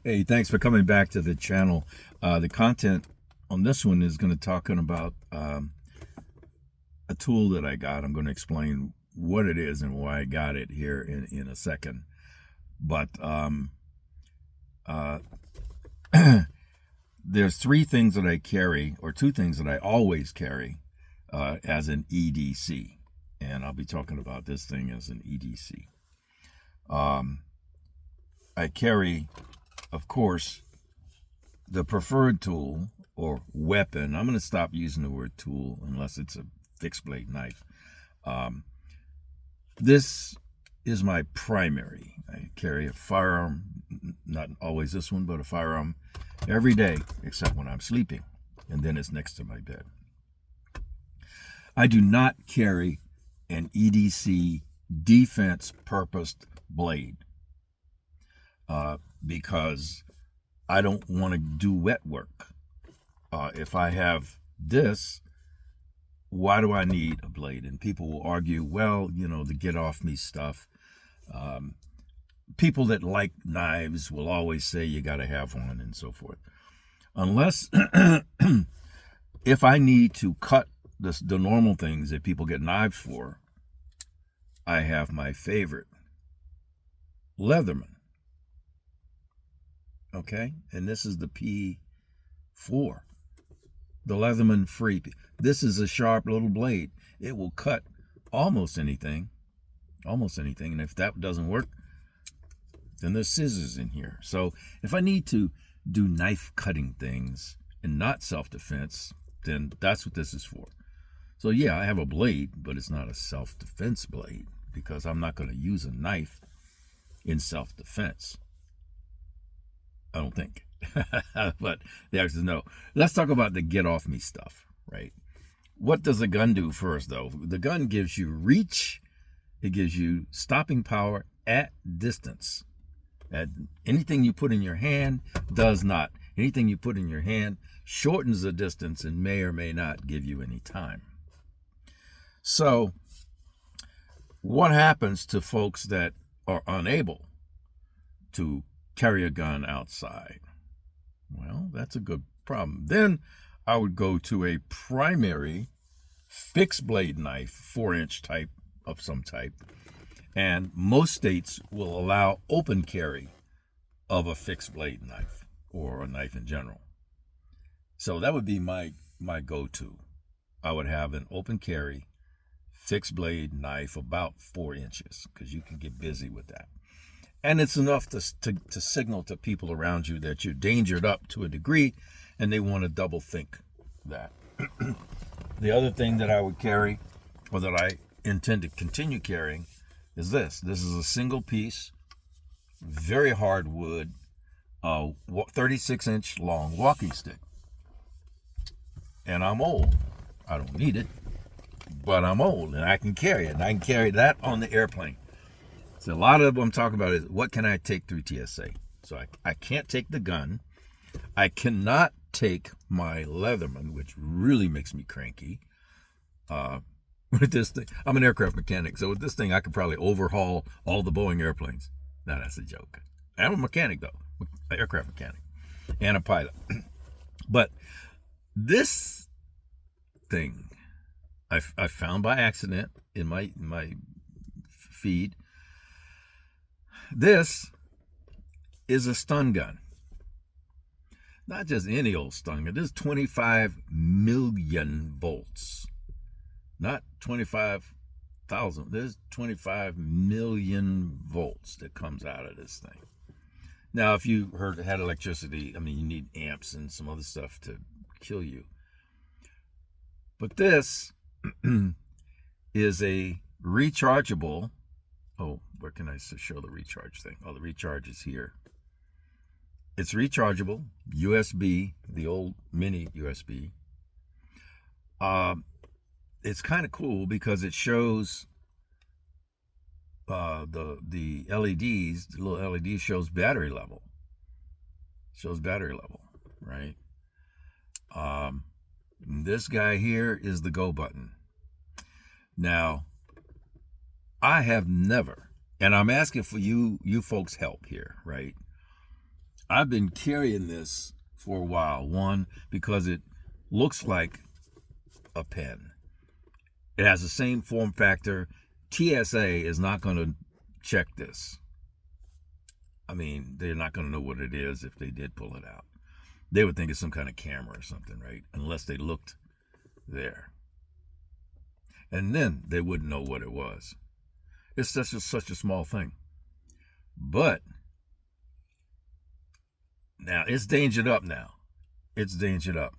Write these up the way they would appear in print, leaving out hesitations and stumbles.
Hey, thanks for coming back to the channel. The content on this one is going to talking about a tool that I got. I'm going to explain what it is and why I got it here in a second. But uh, there's three things that I carry, or two things that I always carry as an EDC. And I'll be talking about this thing as an EDC. I carry, of course, the preferred tool or weapon. I'm going to stop using the word tool unless it's a fixed blade knife. This is my primary. I carry a firearm, not always this one, but a firearm every day except when I'm sleeping, and then it's next to my bed. I do not carry an EDC defense purposed blade because I don't want to do wet work. If I have this, why do I need a blade? And people will argue, well, the get off me stuff. People that like knives will always say you got to have one and so forth. Unless, if I need to cut the normal things that people get knives for, I have my favorite, Leatherman. Okay, and this is the P4, the Leatherman Free. This is a sharp little blade. It will cut almost anything, and if that doesn't work, then there's scissors in here. So if I need to do knife cutting things and not self-defense, then that's what this is for. So yeah, I have a blade, but it's not a self-defense blade because I'm not going to use a knife in self-defense. I don't think. But the answer is no. Let's talk about the get off me stuff, right? What does a gun do first, though? The gun gives you reach. It gives you stopping power at distance. Anything you put in your hand does not. Anything you put in your hand shortens the distance and may or may not give you any time. So what happens to folks that are unable to carry a gun outside? Well, that's a good problem. Then I would go to a primary fixed blade knife, 4-inch type of some type. And most states will allow open carry of a fixed blade knife or a knife in general. So that would be my go-to. I would have an open carry fixed blade knife about 4 inches because you can get busy with that. And it's enough to signal to people around you that you're dangered up to a degree, and they want to double think that. The other thing that I would carry, or that I intend to continue carrying, is this. This is a single piece, very hard wood, 36-inch long walking stick. And I'm old. I don't need it, but I'm old, and I can carry it. And I can carry that on the airplane. So a lot of what I'm talking about is what can I take through TSA? So I can't take the gun. I cannot take my Leatherman, which really makes me cranky. With this thing, I'm an aircraft mechanic, so with this thing I could probably overhaul all the Boeing airplanes. Now that's a joke. I'm a mechanic though, an aircraft mechanic, and a pilot. But this thing I found by accident in my feed. This is a stun gun. Not just any old stun gun. This is 25 million volts. Not 25,000. There's 25 million volts that comes out of this thing. Now, if you had electricity, you need amps and some other stuff to kill you. But this is a rechargeable. Oh, where can I show the recharge thing? Oh, the recharge is here. It's rechargeable, USB, the old mini USB. It's kind of cool because it shows the LEDs, the little LED shows battery level. Right? This guy here is the go button. Now, I have never, and I'm asking for you folks' help here, right? I've been carrying this for a while. One, because it looks like a pen. It has the same form factor. TSA is not going to check this. I mean, they're not going to know what it is if they did pull it out. They would think it's some kind of camera or something, right? Unless they looked there. And then they wouldn't know what it was. It's just such a small thing. But now it's dangered up now. It's dangered up.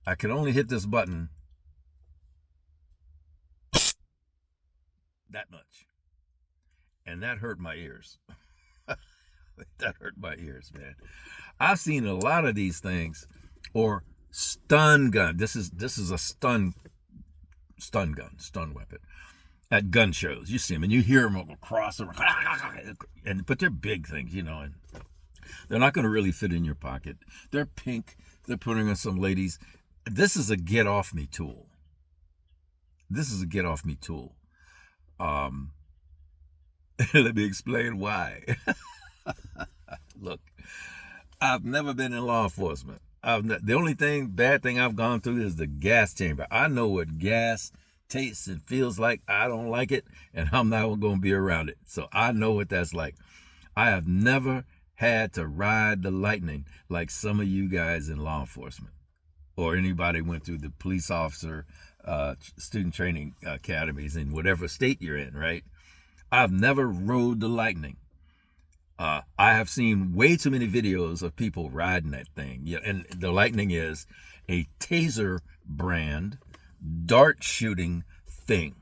I can only hit this button that much. And that hurt my ears. That hurt my ears, man. I've seen a lot of these things, or stun gun. This is a stun gun, stun weapon at gun shows. You see them and you hear them across but they're big things, you know, and they're not going to really fit in your pocket. They're pink. They're putting on some ladies. This is a get off me tool. This is a get off me tool. Let me explain why. Look, I've never been in law enforcement. The only bad thing I've gone through is the gas chamber. I know what gas tastes and feels like. I don't like it, and I'm not going to be around it. So I know what that's like. I have never had to ride the lightning like some of you guys in law enforcement, or anybody went through the police officer student training academies in whatever state you're in, right? I've never rode the lightning. I have seen way too many videos of people riding that thing. Yeah, and the Lightning is a taser brand dart shooting thing,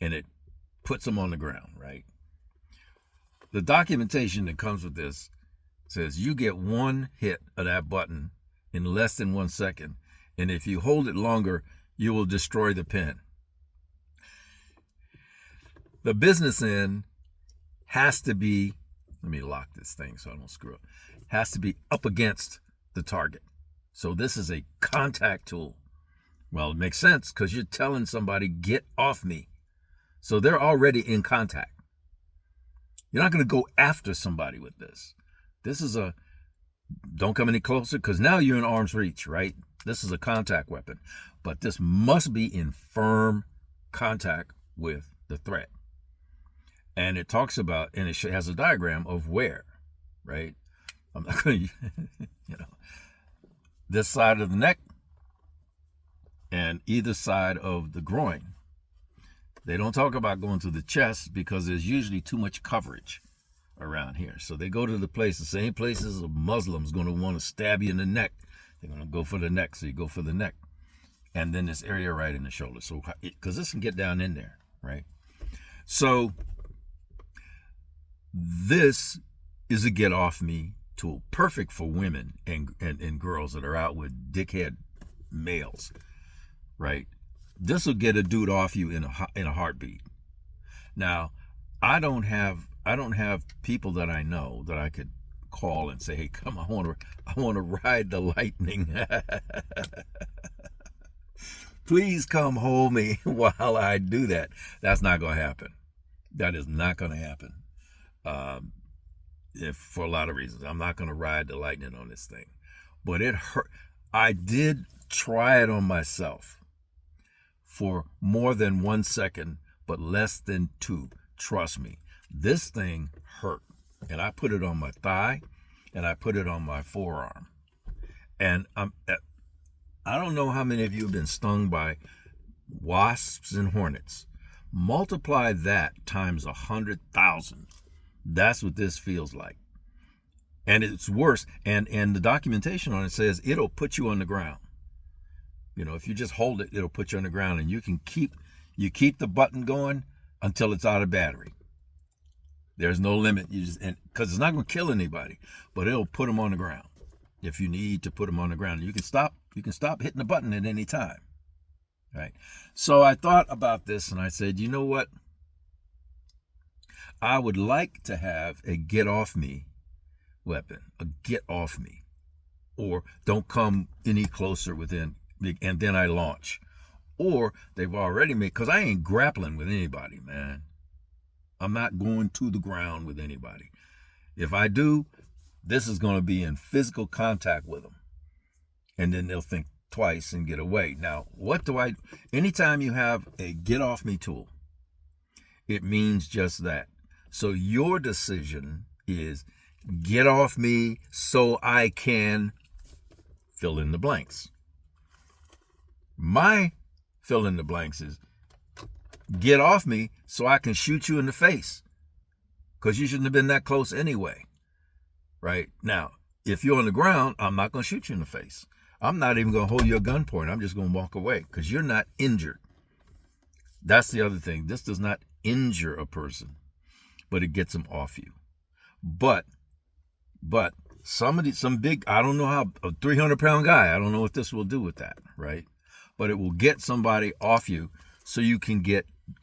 and it puts them on the ground, right? The documentation that comes with this says you get one hit of that button in less than 1 second, and if you hold it longer, you will destroy the pen. The business end has to be, let me lock this thing so I don't screw up, has to be up against the target. So this is a contact tool. Well, it makes sense because you're telling somebody, get off me. So they're already in contact. You're not going to go after somebody with this. This is don't come any closer, because now you're in arm's reach, right? This is a contact weapon. But this must be in firm contact with the threat. And it talks about, and it has a diagram of where, right? I'm not going to, this side of the neck and either side of the groin. They don't talk about going to the chest because there's usually too much coverage around here. So they go to the same places a Muslim's going to want to stab you in the neck. They're going to go for the neck, so you go for the neck. And then this area right in the shoulder. So, because this can get down in there, right? So this is a get off me tool, perfect for women and girls that are out with dickhead males, right? This will get a dude off you in a heartbeat. Now, I don't have people that I know that I could call and say, hey, come on, I want to ride the lightning. Please come hold me while I do that. That's not going to happen. That is not going to happen. For a lot of reasons. I'm not going to ride the lightning on this thing. But it hurt. I did try it on myself for more than 1 second, but less than 2. Trust me. This thing hurt. And I put it on my thigh, and I put it on my forearm. And I don't know how many of you have been stung by wasps and hornets. Multiply that times 100,000. That's what this feels like. And it's worse. And the documentation on it says it'll put you on the ground. If you just hold it, it'll put you on the ground, and you keep the button going until it's out of battery. There's no limit. Because it's not going to kill anybody, but it'll put them on the ground. If you need to put them on the ground, you can stop hitting the button at any time. Right? So I thought about this, and I said, you know what? I would like to have a get off me weapon, a get off me, or don't come any closer within, and then I launch. Or they've already made, because I ain't grappling with anybody, man. I'm not going to the ground with anybody. If I do, This is going to be in physical contact with them. And then they'll think twice and get away. Now, anytime you have a get off me tool, it means just that. So your decision is get off me so I can fill in the blanks. My fill in the blanks is get off me so I can shoot you in the face, because you shouldn't have been that close anyway. Right? Now, if you're on the ground, I'm not going to shoot you in the face. I'm not even going to hold you at gunpoint. I'm just going to walk away because you're not injured. That's the other thing. This does not injure a person, but it gets them off you. But some big, I don't know how, a 300-pound guy, I don't know what this will do with that, right? But it will get somebody off you so you can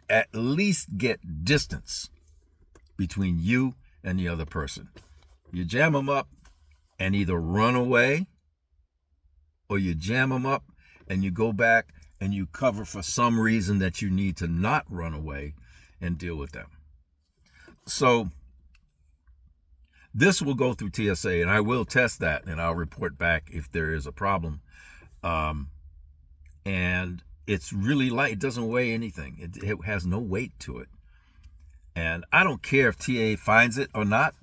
at least get distance between you and the other person. You jam them up and either run away, or you jam them up and you go back and you cover for some reason that you need to not run away and deal with them. So this will go through TSA, and I will test that, and I'll report back if there is a problem. And it's really light. It doesn't weigh anything. It has no weight to it. And I don't care if TA finds it or not,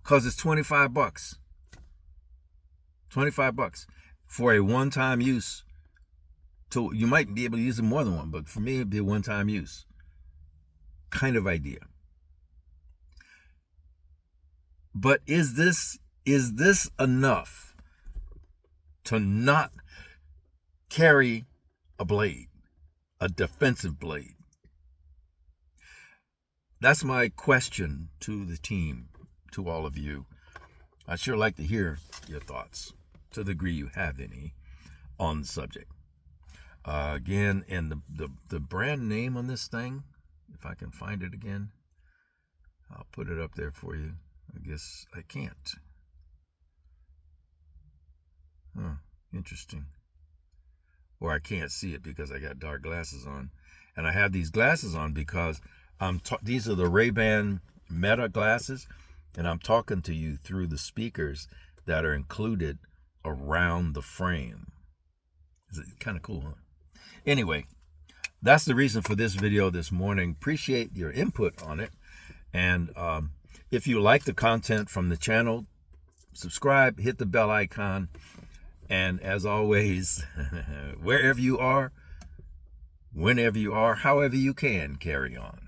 because it's $25. $25 for a one-time use tool. You might be able to use it more than one, but for me, it'd be a one-time use kind of idea. But is this enough to not carry a blade, a defensive blade? That's my question to the team, to all of you. I'd sure like to hear your thoughts, to the degree you have any, on the subject. Again, and the brand name on this thing, if I can find it again, I'll put it up there for you. I guess I can't. Interesting. Or I can't see it because I got dark glasses on. And I have these glasses on because these are the Ray-Ban Meta glasses, and I'm talking to you through the speakers that are included around the frame. Is it kind of cool, huh? Anyway, that's the reason for this video this morning. Appreciate your input on it. And if you like the content from the channel, subscribe, hit the bell icon. And as always, wherever you are, whenever you are, however you can, carry on.